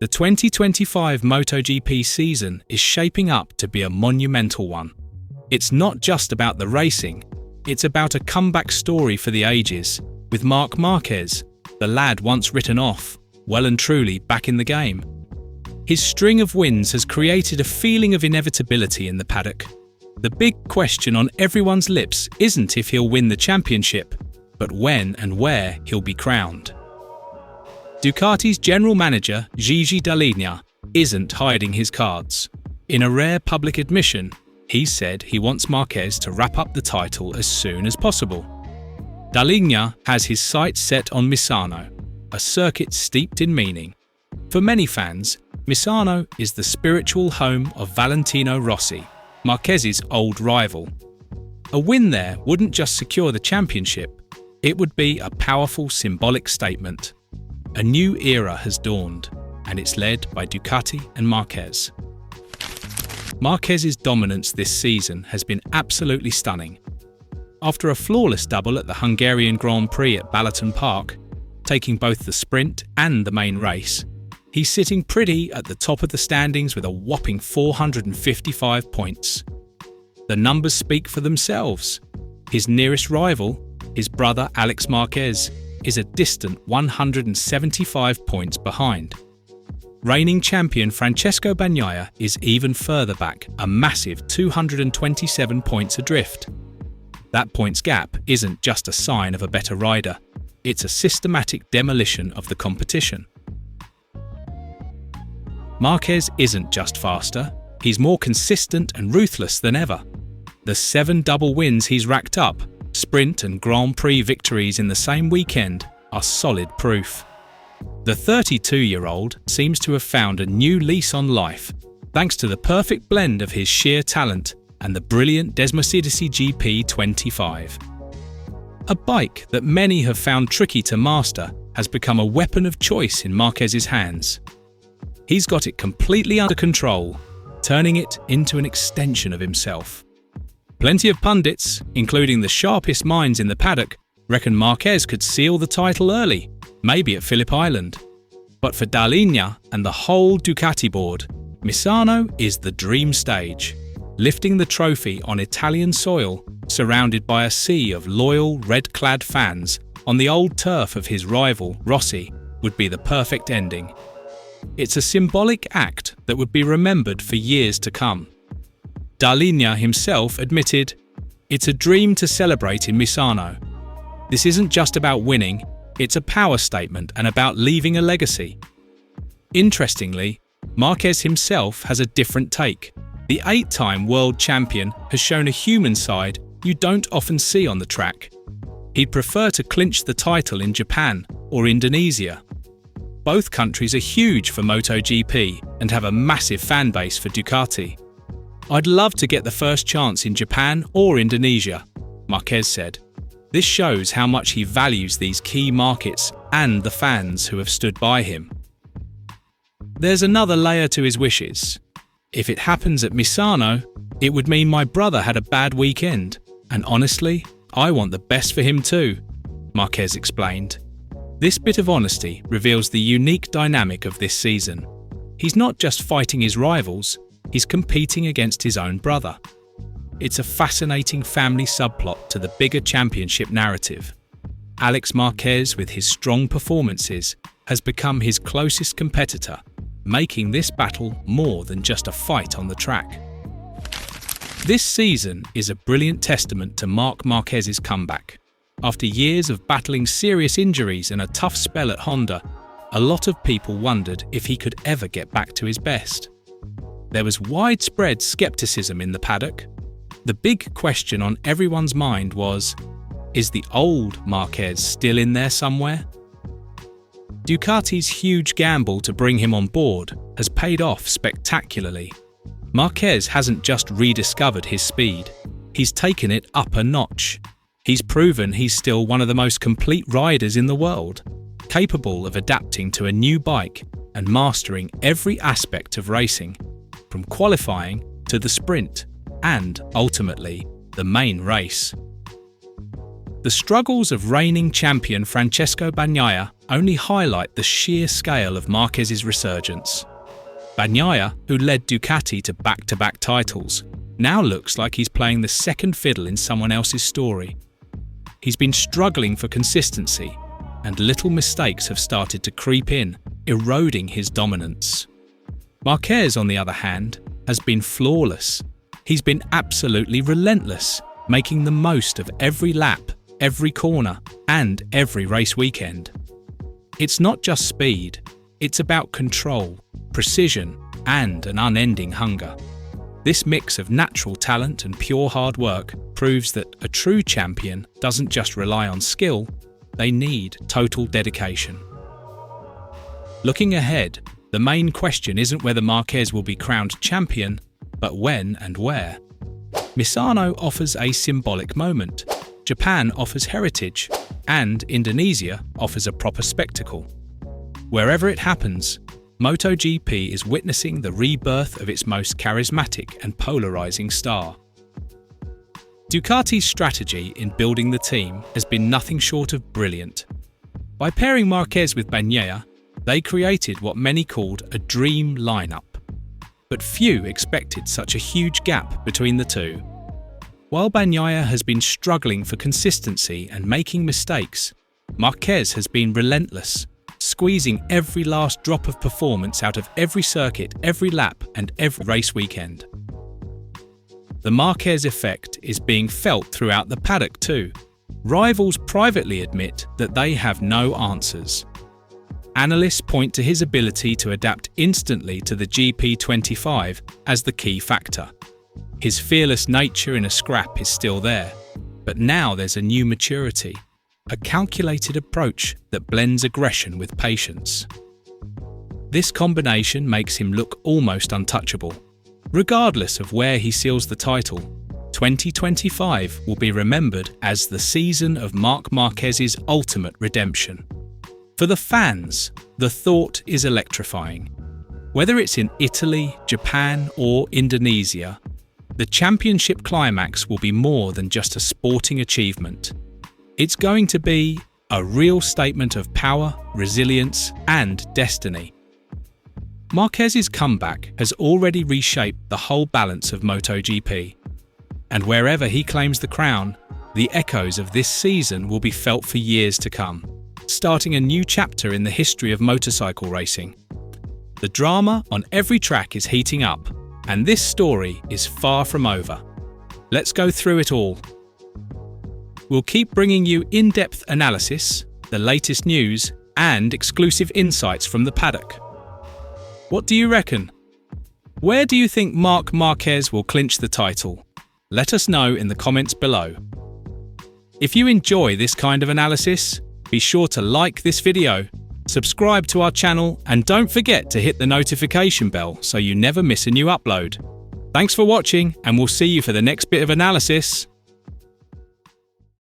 The 2025 MotoGP season is shaping up to be a monumental one. It's not just about the racing, it's about a comeback story for the ages, with Marc Marquez, the lad once written off, well and truly back in the game. His string of wins has created a feeling of inevitability in the paddock. The big question on everyone's lips isn't if he'll win the championship, but when and where he'll be crowned. Ducati's General Manager, Gigi Dall'Igna, isn't hiding his cards. In a rare public admission, he said he wants Marquez to wrap up the title as soon as possible. Dall'Igna has his sights set on Misano, a circuit steeped in meaning. For many fans, Misano is the spiritual home of Valentino Rossi, Marquez's old rival. A win there wouldn't just secure the championship, it would be a powerful symbolic statement. A new era has dawned, and it's led by Ducati and Marquez. Marquez's dominance this season has been absolutely stunning. After a flawless double at the Hungarian Grand Prix at Balloton Park, taking both the sprint and the main race, he's sitting pretty at the top of the standings with a whopping 455 points. The numbers speak for themselves. His nearest rival, his brother Alex Marquez, is a distant 175 points behind. Reigning champion Francesco Bagnaia is even further back, a massive 227 points adrift. That points gap isn't just a sign of a better rider, it's a systematic demolition of the competition. Marquez isn't just faster, he's more consistent and ruthless than ever. The 7 double wins he's racked up, sprint and Grand Prix victories in the same weekend, are solid proof. The 32-year-old seems to have found a new lease on life, thanks to the perfect blend of his sheer talent and the brilliant Desmosedici GP25. A bike that many have found tricky to master has become a weapon of choice in Marquez's hands. He's got it completely under control, turning it into an extension of himself. Plenty of pundits, including the sharpest minds in the paddock, reckon Marquez could seal the title early, maybe at Phillip Island. But for Dall'Igna and the whole Ducati board, Misano is the dream stage. Lifting the trophy on Italian soil, surrounded by a sea of loyal, red-clad fans on the old turf of his rival, Rossi, would be the perfect ending. It's a symbolic act that would be remembered for years to come. Dall'Igna himself admitted, "It's a dream to celebrate in Misano. This isn't just about winning, it's a power statement and about leaving a legacy." Interestingly, Marquez himself has a different take. The 8-time world champion has shown a human side you don't often see on the track. He'd prefer to clinch the title in Japan or Indonesia. Both countries are huge for MotoGP and have a massive fan base for Ducati. "I'd love to get the first chance in Japan or Indonesia," Marquez said. This shows how much he values these key markets and the fans who have stood by him. There's another layer to his wishes. "If it happens at Misano, it would mean my brother had a bad weekend, and honestly, I want the best for him too," Marquez explained. This bit of honesty reveals the unique dynamic of this season. He's not just fighting his rivals, he's competing against his own brother. It's a fascinating family subplot to the bigger championship narrative. Alex Marquez, with his strong performances, has become his closest competitor, making this battle more than just a fight on the track. This season is a brilliant testament to Marc Marquez's comeback. After years of battling serious injuries and a tough spell at Honda, a lot of people wondered if he could ever get back to his best. There was widespread skepticism in the paddock. The big question on everyone's mind was, is the old Marquez still in there somewhere? Ducati's huge gamble to bring him on board has paid off spectacularly. Marquez hasn't just rediscovered his speed, he's taken it up a notch. He's proven he's still one of the most complete riders in the world, capable of adapting to a new bike and mastering every aspect of racing, from qualifying to the sprint and, ultimately, the main race. The struggles of reigning champion Francesco Bagnaia only highlight the sheer scale of Marquez's resurgence. Bagnaia, who led Ducati to back-to-back titles, now looks like he's playing the second fiddle in someone else's story. He's been struggling for consistency, and little mistakes have started to creep in, eroding his dominance. Marquez, on the other hand, has been flawless. He's been absolutely relentless, making the most of every lap, every corner, and every race weekend. It's not just speed, it's about control, precision, and an unending hunger. This mix of natural talent and pure hard work proves that a true champion doesn't just rely on skill, they need total dedication. Looking ahead, the main question isn't whether Marquez will be crowned champion, but when and where. Misano offers a symbolic moment, Japan offers heritage, and Indonesia offers a proper spectacle. Wherever it happens, MotoGP is witnessing the rebirth of its most charismatic and polarizing star. Ducati's strategy in building the team has been nothing short of brilliant. By pairing Marquez with Bagnaia, they created what many called a dream lineup. But few expected such a huge gap between the two. While Bagnaia has been struggling for consistency and making mistakes, Marquez has been relentless, squeezing every last drop of performance out of every circuit, every lap, and every race weekend. The Marquez effect is being felt throughout the paddock too. Rivals privately admit that they have no answers. Analysts point to his ability to adapt instantly to the GP25 as the key factor. His fearless nature in a scrap is still there, but now there's a new maturity, a calculated approach that blends aggression with patience. This combination makes him look almost untouchable. Regardless of where he seals the title, 2025 will be remembered as the season of Marc Marquez's ultimate redemption. For the fans, the thought is electrifying. Whether it's in Italy, Japan, or Indonesia, the championship climax will be more than just a sporting achievement. It's going to be a real statement of power, resilience, and destiny. Marquez's comeback has already reshaped the whole balance of MotoGP. And wherever he claims the crown, the echoes of this season will be felt for years to come, starting a new chapter in the history of motorcycle racing. The drama on every track is heating up, and this story is far from over. Let's go through it all. We'll keep bringing you in-depth analysis, the latest news, and exclusive insights from the paddock. What do you reckon? Where do you think Marc Marquez will clinch the title? Let us know in the comments below. If you enjoy this kind of analysis, be sure to like this video, subscribe to our channel, and don't forget to hit the notification bell so you never miss a new upload. Thanks for watching, and we'll see you for the next bit of analysis.